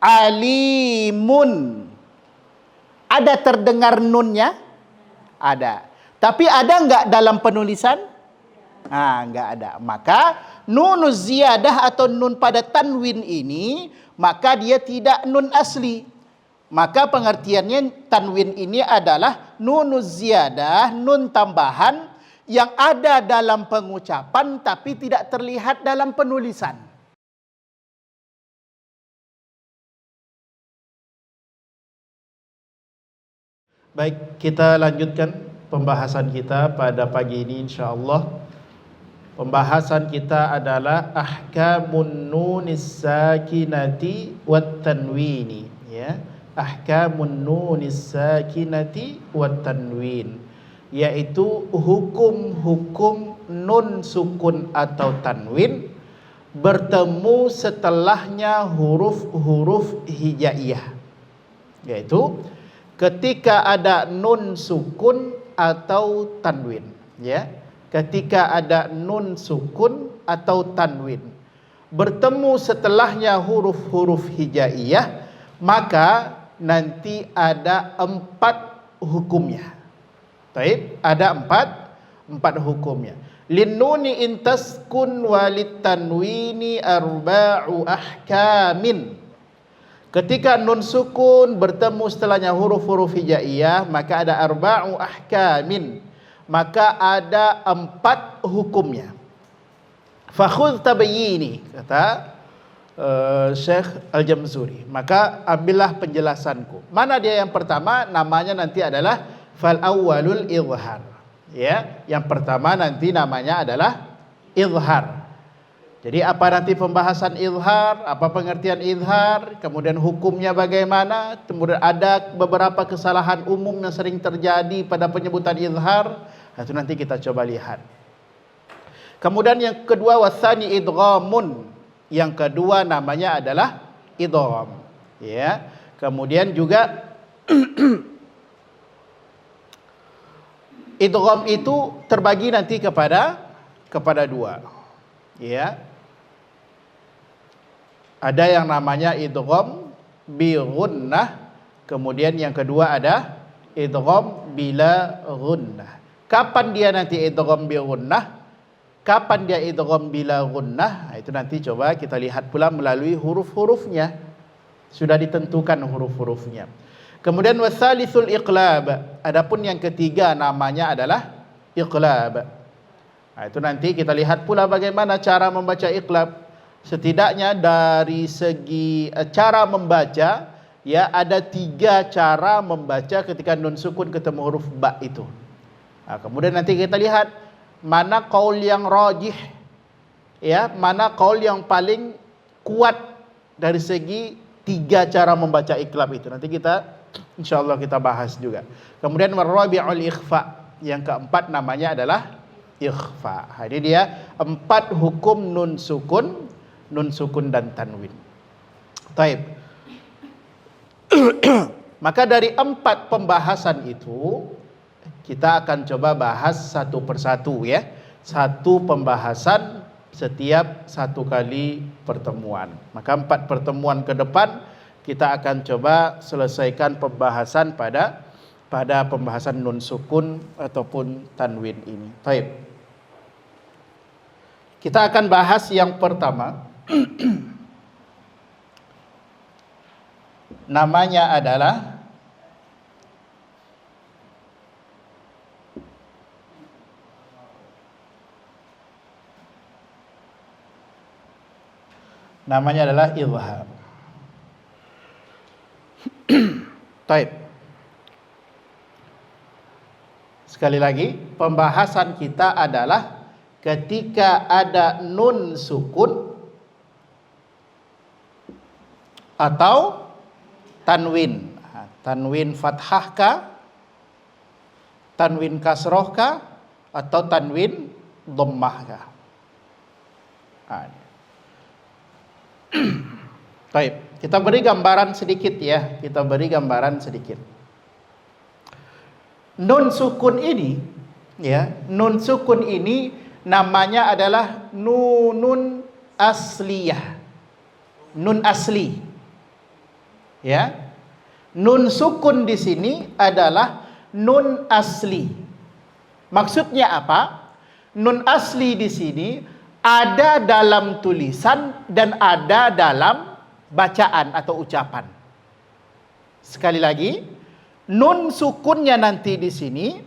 alimun. Ada terdengar nunnya? Ada. Tapi ada enggak dalam penulisan? Enggak ada. Maka nunuz ziyadah atau nun pada tanwin ini, maka dia tidak nun asli. Maka pengertiannya tanwin ini adalah nunuz ziyadah, nun tambahan yang ada dalam pengucapan tapi tidak terlihat dalam penulisan. Baik, kita lanjutkan pembahasan kita pada pagi ini insyaallah. Pembahasan kita adalah ahkamun nunis sakinati wat tanwini, ya. Ahkamun nunis sakinati wat tanwin, yaitu hukum-hukum nun sukun atau tanwin bertemu setelahnya huruf-huruf hijaiyah, yaitu ketika ada nun sukun atau tanwin, ya. Ketika ada nun sukun atau tanwin bertemu setelahnya huruf-huruf hijaiyah, maka nanti ada 4 hukumnya. Baik, ada 4 hukumnya. Linnuni intaskun walit tanwini arba'u ahkamin. Ketika nun sukun bertemu setelahnya huruf-huruf hijaiyah, maka ada arba'u ahkamin. Maka ada 4 hukumnya. Fakhudh tabayyini, kata Syekh Al-Jamzuri, maka ambillah penjelasanku. Mana dia yang pertama? Namanya nanti adalah fal awwalul izhar, ya. Yang pertama nanti namanya adalah izhar. Jadi apa nanti pembahasan izhar, apa pengertian izhar, kemudian hukumnya bagaimana, kemudian ada beberapa kesalahan umum yang sering terjadi pada penyebutan izhar. Itu nanti kita coba lihat. Kemudian yang kedua wasani idghamun. Yang kedua namanya adalah idgham, ya. Kemudian juga idgham itu terbagi nanti kepada 2, ya. Ada yang namanya idgham bi ghunnah, kemudian yang kedua ada idgham bila ghunnah. Kapan dia nanti idgham bi ghunnah? Kapan dia idgham bila ghunnah? Itu nanti coba kita lihat pula melalui huruf-hurufnya. Sudah ditentukan huruf-hurufnya. Kemudian wasalisul iqlab. Adapun yang ketiga namanya adalah iqlab. Itu nanti kita lihat pula bagaimana cara membaca iqlab. Setidaknya dari segi cara membaca, ya, ada 3 cara membaca ketika nun sukun ketemu huruf ba itu. Kemudian nanti kita lihat mana qaul yang rajih, ya, mana qaul yang paling kuat dari segi 3 cara membaca iqlab itu. Nanti kita insyaallah kita bahas juga. Kemudian warabi'ul ikhfa, yang keempat namanya adalah ikhfa. Jadi dia 4 hukum nun sukun dan tanwin. Taib. Maka dari 4 pembahasan itu kita akan coba bahas satu persatu, ya. Satu pembahasan setiap 1 kali pertemuan. Maka 4 pertemuan ke depan kita akan coba selesaikan pembahasan pada pembahasan nun sukun ataupun tanwin ini. Baik. Kita akan bahas yang pertama. Namanya adalah izhar. Taib. Sekali lagi, pembahasan kita adalah ketika ada nun sukun atau tanwin. Tanwin fathah kah? Tanwin kasroh kah? Atau tanwin dhammah kah? Baik, kita beri gambaran sedikit, ya. Kita beri gambaran sedikit. Nun sukun ini, ya, nun sukun ini namanya adalah nunun asliyah. Nun asli. Ya. Nun sukun di sini adalah nun asli. Maksudnya apa? Nun asli di sini ada dalam tulisan dan ada dalam bacaan atau ucapan. Sekali lagi, nun sukunnya nanti di sini,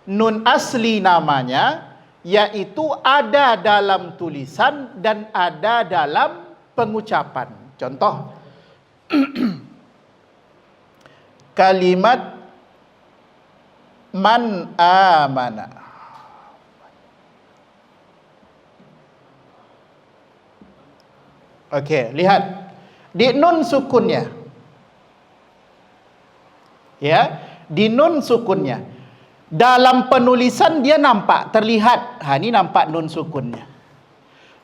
nun asli namanya, yaitu ada dalam tulisan dan ada dalam pengucapan. Contoh, kalimat man amana. Okey, lihat di nun sukunnya. Ya, di nun sukunnya. Dalam penulisan dia nampak, terlihat. Ini nampak nun sukunnya.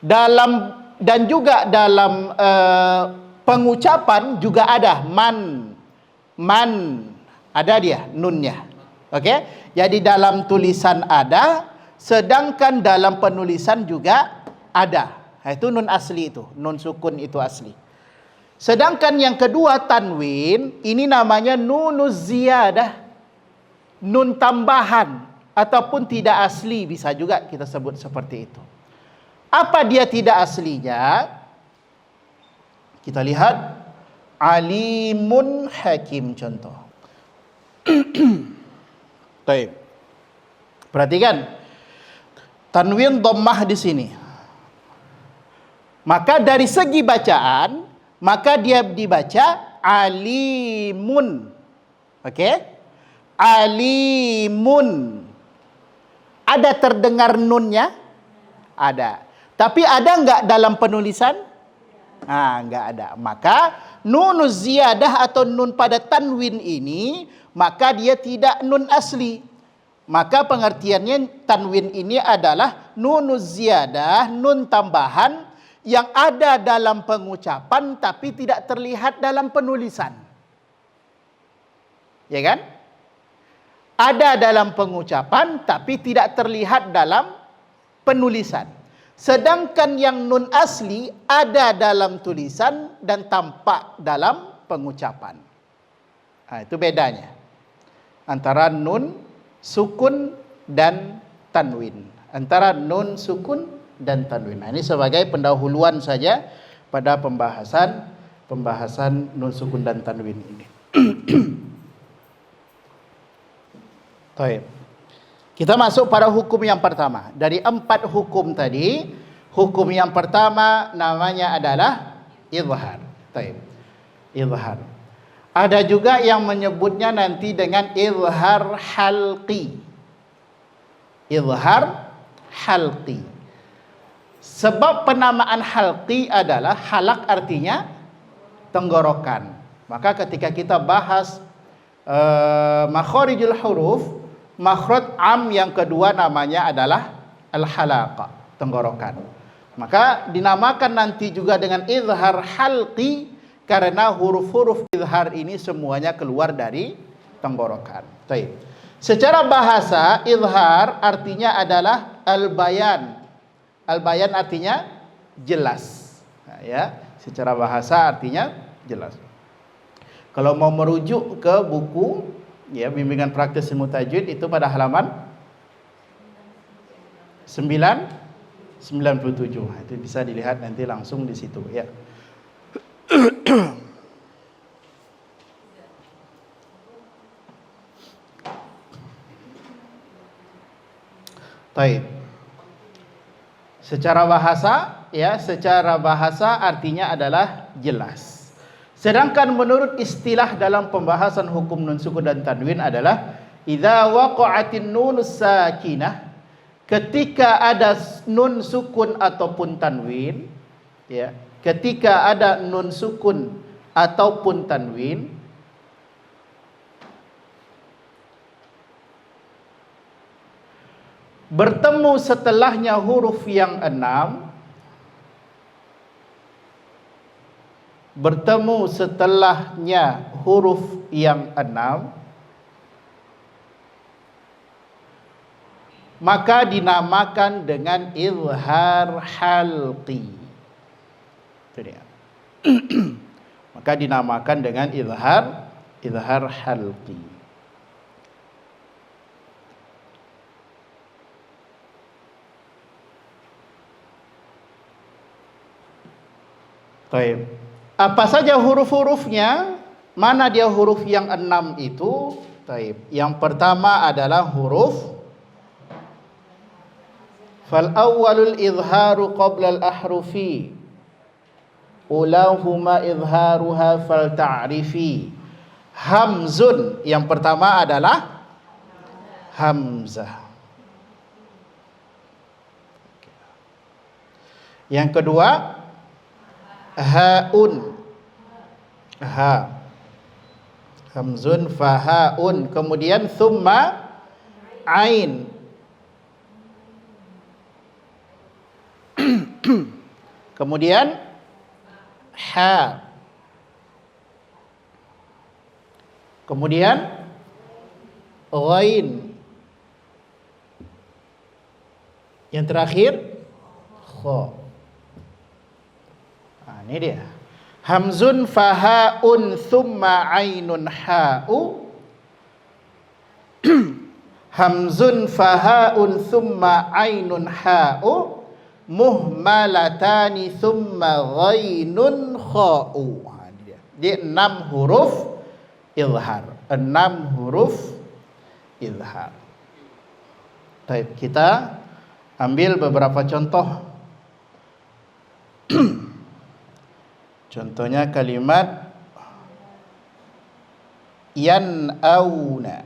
Dan juga dalam pengucapan juga ada man ada dia nunnya. Okey? Jadi dalam tulisan ada, sedangkan dalam penulisan juga ada. Itu nun asli itu, nun sukun itu asli. Sedangkan yang kedua tanwin, ini namanya nunuz ziyadah, nun tambahan ataupun tidak asli, bisa juga kita sebut seperti itu. Apa dia tidak aslinya? Kita lihat alimun hakim contoh. Baik. Perhatikan tanwin dhammah di sini. Maka dari segi bacaan, maka dia dibaca alimun. Okey? Alimun. Ada terdengar nunnya? Ada. Tapi ada enggak dalam penulisan? Enggak ada. Maka nunuz ziyadah atau nun pada tanwin ini, maka dia tidak nun asli. Maka pengertiannya tanwin ini adalah nunuz ziyadah, nun tambahan yang ada dalam pengucapan tapi tidak terlihat dalam penulisan. Ya kan? Ada dalam pengucapan tapi tidak terlihat dalam penulisan. Sedangkan yang nun asli ada dalam tulisan dan tampak dalam pengucapan. Itu bedanya antara nun sukun dan tanwin. Antara nun sukun dan tanwin. Ini sebagai pendahuluan saja pada pembahasan nun sukun dan tanwin ini. Baik. Kita masuk pada hukum yang pertama. Dari 4 hukum tadi, hukum yang pertama namanya adalah izhar. Baik. Izhar. Ada juga yang menyebutnya nanti dengan izhar halqi. Izhar halqi. Sebab penamaan halqi adalah halak artinya tenggorokan. Maka ketika kita bahas makharijul huruf, makhraj am yang kedua namanya adalah al-halaqa, tenggorokan. Maka dinamakan nanti juga dengan izhar halqi karena huruf-huruf izhar ini semuanya keluar dari tenggorokan. Baik. Secara bahasa izhar artinya adalah al-bayan. Al-bayan artinya jelas. Ya, secara bahasa artinya jelas. Kalau mau merujuk ke buku ya bimbingan praktis ilmu tajwid itu pada halaman 97. Itu bisa dilihat nanti langsung di situ ya. Baik. Secara bahasa ya, secara bahasa artinya adalah jelas. Sedangkan menurut istilah dalam pembahasan hukum nun sukun dan tanwin adalah idza waqa'atin nunus sakinah, ketika ada nun sukun ataupun tanwin ya, ketika ada nun sukun ataupun tanwin bertemu setelahnya huruf yang 6, bertemu setelahnya huruf yang 6, maka dinamakan dengan izhar halqi. Itu dia. maka dinamakan dengan izhar halqi. Baik. Apa saja huruf-hurufnya? Mana dia huruf yang 6 itu? Baik. Yang pertama adalah huruf fal awwalul izharu qabla al ahrufi. Ulahuma izharuha fal ta'rifi. Hamzun, yang pertama adalah hamzah. Yang kedua haun, ha, hamzun fahaun. Kemudian thumma ain. Kemudian ha. Kemudian ghain. Yang terakhir kha. Ini dia. Hamzun fahaun thumma ainun ha'u. Hamzun fahaun thumma ainun ha'u. Muhmalatani thumma ghainun kha'u. Ini dia. Dia 6 huruf izhar. 6 huruf izhar. Baik, kita ambil beberapa contoh. Contohnya kalimat yan'auna.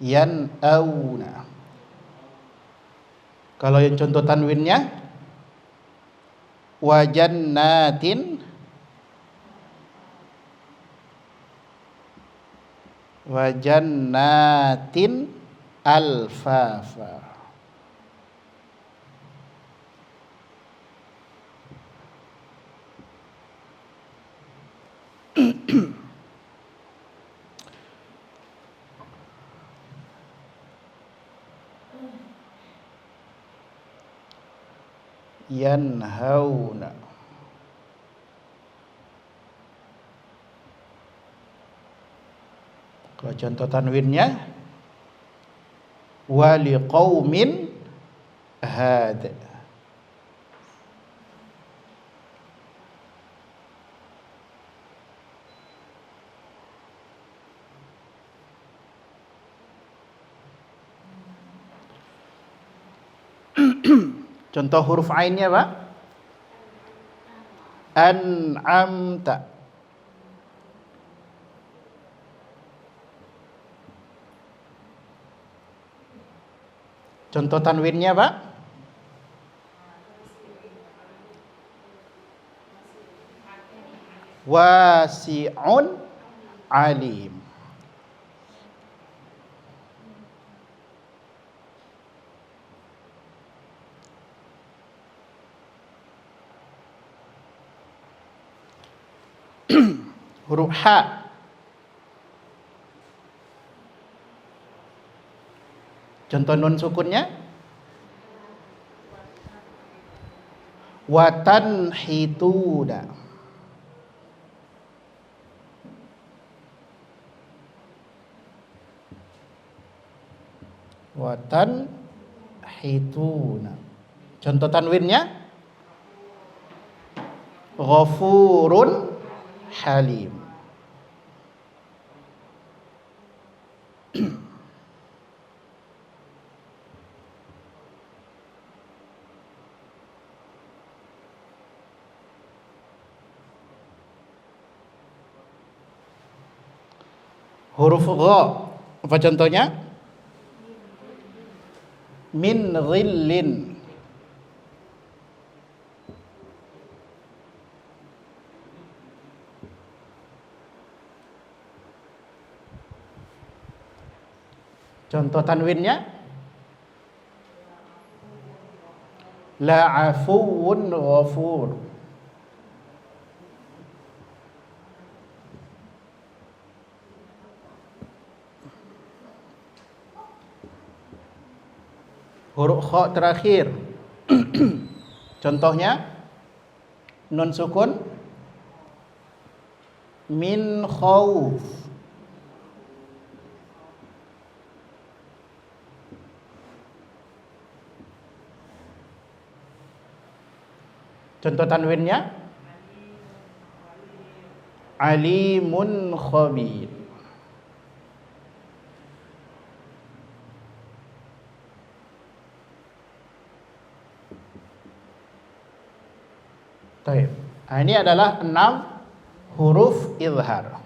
Yan'auna. Kalau yang contoh tanwinnya wajannatin, wajannatin alfafa. Yanhauna. Kalau contoh tanwinnya wali qaumin had. Contoh huruf ainnya Pak. An'amta. Contoh tanwinnya Pak. Wasi'un alim. Huruf ha. Contoh nun sukunnya watan hituda. Watan hituna. Contoh tanwinnya ghafurun halim. Huruf gha, apa contohnya? Min ghillin. Contoh tanwinnya la'afuwun ghafur. huruf kha terakhir. Contohnya nun sukun min khauf. Contoh tanwinnya alimun khabir. Baik. Ini adalah 6 huruf izhar.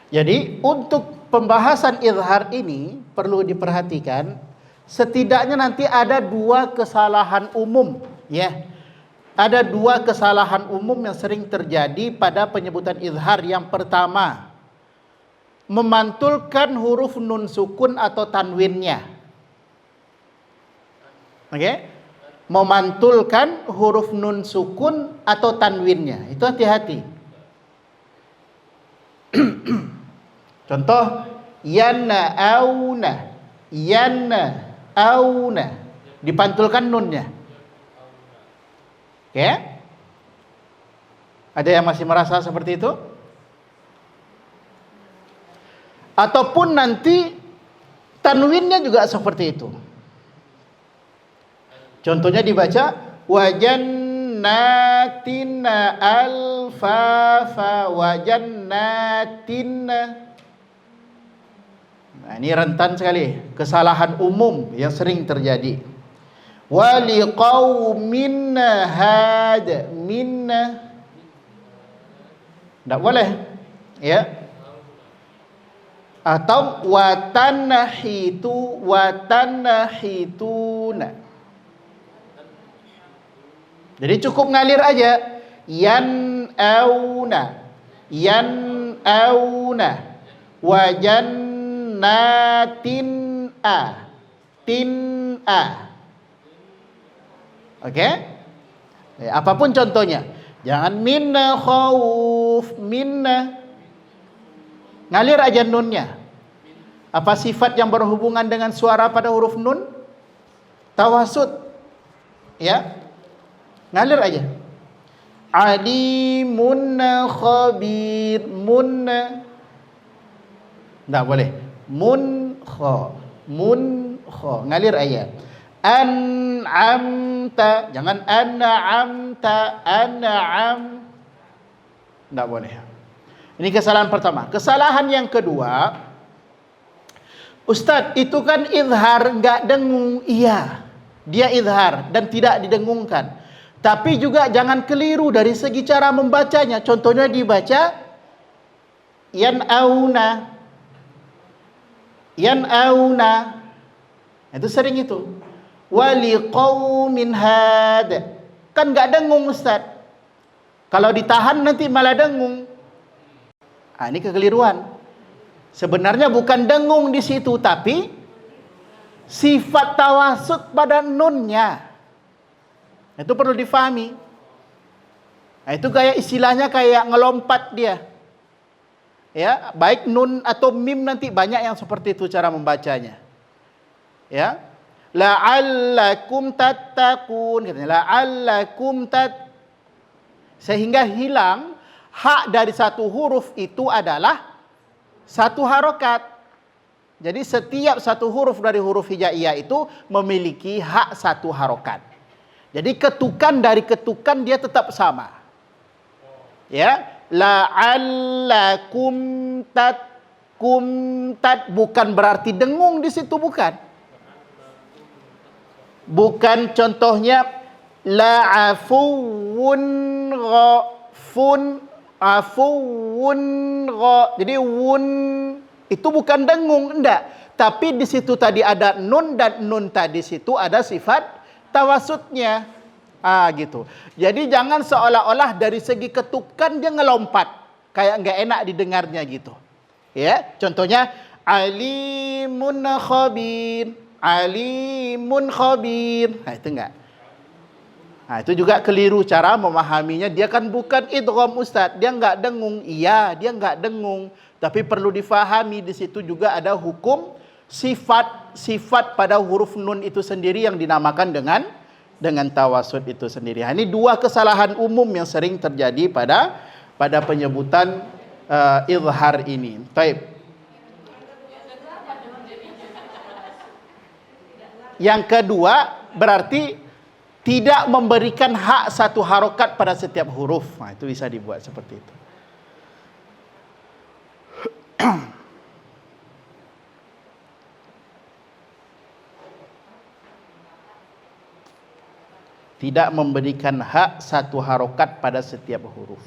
Jadi untuk pembahasan izhar ini perlu diperhatikan, setidaknya nanti ada 2 kesalahan umum, ya. Ada 2 kesalahan umum yang sering terjadi pada penyebutan izhar. Yang pertama, memantulkan huruf nun sukun atau tanwinnya. Oke? Memantulkan huruf nun sukun atau tanwinnya. Itu hati-hati. Contoh yanna auna, yanna auna, dipantulkan nunnya. Oke? Ada yang masih merasa seperti itu? Ataupun nanti tanwinnya juga seperti itu. Contohnya dibaca wajannatin alfafa, wajannatin. Nah, ini rentan sekali, kesalahan umum yang sering terjadi. Waliqaumin had, minna, tidak boleh, ya. Atau watanahitu, watanahituna. Jadi cukup ngalir aja. Yan'auna, yan'auna, wajannatin a, tin a. Oke? Apapun contohnya. Jangan minna khauf, minna. Ngalir aja nunnya. Apa sifat yang berhubungan dengan suara pada huruf nun? Tawasud. Ya. Ngalir aja. Alimun khabir, munna. Enggak boleh. Mun kha, mun kha. Ngalir aja. An'amta, jangan an'amta, an'am. Enggak boleh. Ini kesalahan pertama. Kesalahan yang kedua, Ustadz, itu kan izhar enggak dengung. Iya, dia izhar dan tidak didengungkan. Tapi juga jangan keliru dari segi cara membacanya. Contohnya dibaca yan'auna, yan'auna. Itu sering itu. Waliqaumin had, kan enggak dengung Ustaz. Kalau ditahan nanti malah dengung. Ah, ini kekeliruan. Sebenarnya bukan dengung di situ, tapi sifat tawasud pada nunnya. Itu perlu difahami. Nah, itu kayak istilahnya kayak ngelompat dia. Ya, baik nun atau mim nanti banyak yang seperti itu cara membacanya. Ya. La'allakum tattaqun, katanya la'allakum sehingga hilang hak dari satu huruf itu adalah satu harokat. Jadi setiap satu huruf dari huruf hijaiyah itu memiliki hak satu harokat. Jadi ketukan dari ketukan dia tetap sama. Ya, la'allakum bukan berarti dengung di situ, bukan. Bukan contohnya la'afuun ghafun, afuun gha. Jadi wun itu bukan dengung, enggak. Tapi di situ tadi ada nun dan nun tadi situ ada sifat tawasudnya. Ah, gitu. Jadi jangan seolah-olah dari segi ketukan dia ngelompat, kayak enggak enak didengarnya gitu. Ya, contohnya alimun khabir, alimun khabir. Nah, itu enggak. Nah, itu juga keliru cara memahaminya. Dia kan bukan idgham Ustaz. Dia enggak dengung. Iya, dia enggak dengung. Tapi perlu difahami di situ juga ada hukum sifat pada huruf nun itu sendiri yang dinamakan dengan tawasud itu sendiri. Ini dua kesalahan umum yang sering terjadi pada penyebutan izhar ini. Baik. Yang kedua berarti tidak memberikan hak satu harokat pada setiap huruf. Nah, itu bisa dibuat seperti itu. Tidak memberikan hak satu harokat pada setiap huruf.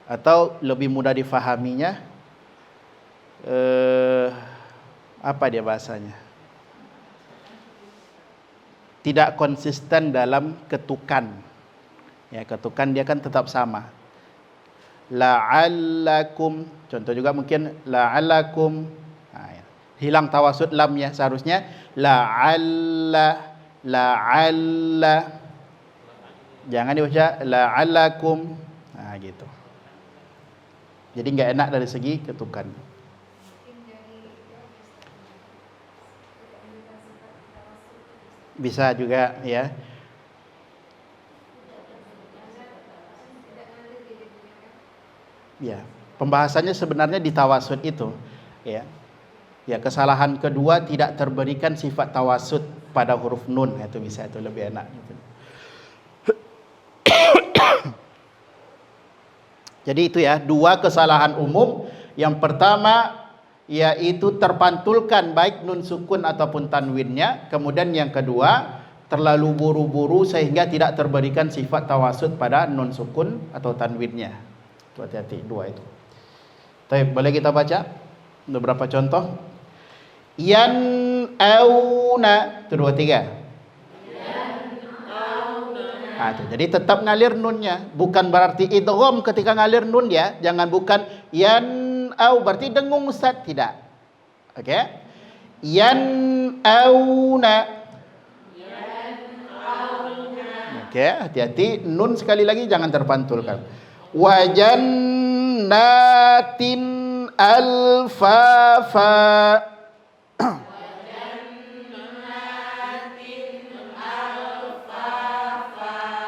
Atau lebih mudah difahaminya, apa dia bahasanya? Tidak konsisten dalam ketukan. Ya, ketukan dia kan tetap sama. La'allakum, contoh juga mungkin la'allakum. Nah, ya. Hilang tawasud lamnya, seharusnya la'alla. Jangan dibaca la'allakum. Nah, gitu. Jadi enggak enak dari segi ketukan. Bisa juga ya. Ya, pembahasannya sebenarnya di tawasud itu, ya. Ya, kesalahan kedua tidak terberikan sifat tawasud pada huruf nun, itu bisa, itu lebih enak gitu. Jadi itu ya, dua kesalahan umum. Yang pertama yaitu terpantulkan baik nun sukun ataupun tanwinnya. Kemudian yang kedua, terlalu buru-buru sehingga tidak terberikan sifat tawasud pada nun sukun atau tanwinnya. Itu hati-hati, dua itu. Baik, boleh kita baca beberapa contoh. Yan auna, itu dua tiga. Nah, itu. Jadi tetap ngalir nunnya, bukan berarti idgham ketika ngalir nun ya. Jangan bukan yan au berarti dengung Ustaz, tidak. Oke. Okay? Yan auna. Oke, okay, hati-hati nun sekali lagi jangan terpantulkan. Wa jannatin alfafa.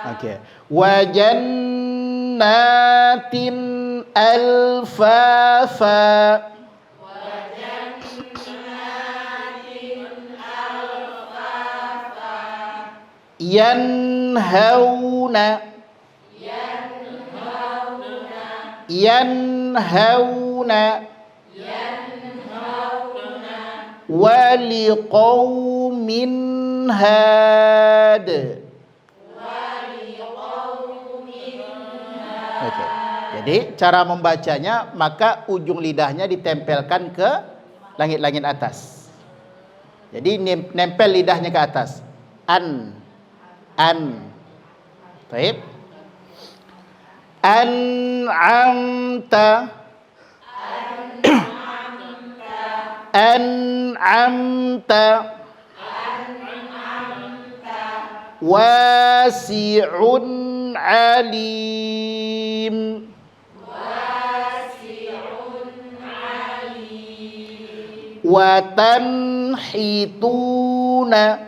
Oke. Wa jannatin alfafa. Yanhauna. Waliqaumin had. Oke. Jadi cara membacanya, maka ujung lidahnya ditempelkan ke langit-langit atas. Jadi nempel lidahnya ke atas. An. Baik. An'amta. Wasi'un alim. Watanhituna.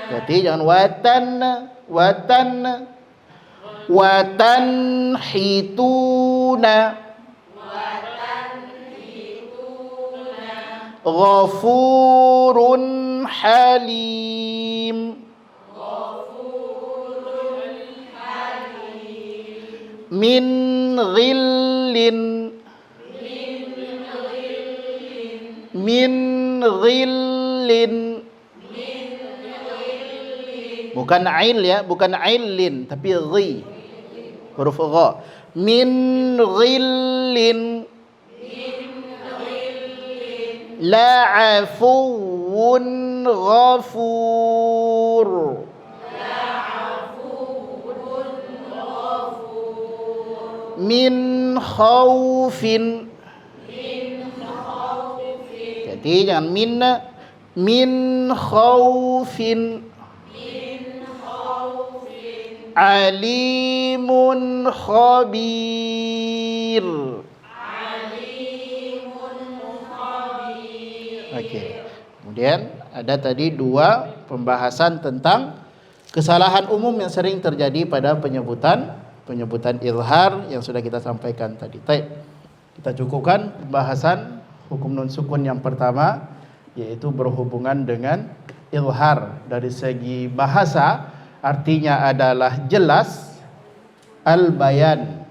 Jadi jangan watanhituna. Ghafurun halim. Min ghillin. Bukan ail ya, bukan ailin, tapi ghi. Huruf gha. Min ghillin. La'afuun ghafur. Min khaufin. Jadi jangan min, min khaufin, alimun khabir. Oke. Kemudian ada tadi dua pembahasan tentang kesalahan umum yang sering terjadi pada penyebutan izhar yang sudah kita sampaikan tadi. Baik. Kita cukupkan pembahasan hukum nun sukun yang pertama, yaitu berhubungan dengan izhar. Dari segi bahasa artinya adalah jelas, al-bayan.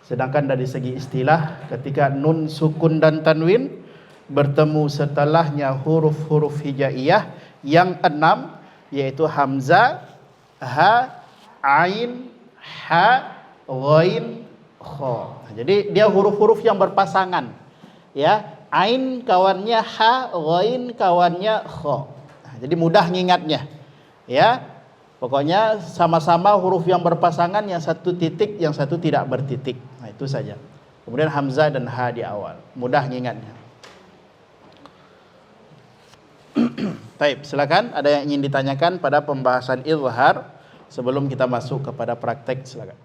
Sedangkan dari segi istilah, ketika nun sukun dan tanwin bertemu setelahnya huruf-huruf hijaiyah yang 6, yaitu hamzah, ha, ain, ha, ghain, kha. Jadi dia huruf-huruf yang berpasangan. Ya, ain kawannya ha, ghain kawannya kha. Jadi mudah ngingatnya. Ya. Pokoknya sama-sama huruf yang berpasangan, yang satu titik, yang satu tidak bertitik. Nah, itu saja. Kemudian hamzah dan ha di awal. Mudah ngingatnya. Baik, silakan ada yang ingin ditanyakan pada pembahasan izhar sebelum kita masuk kepada praktek, silakan.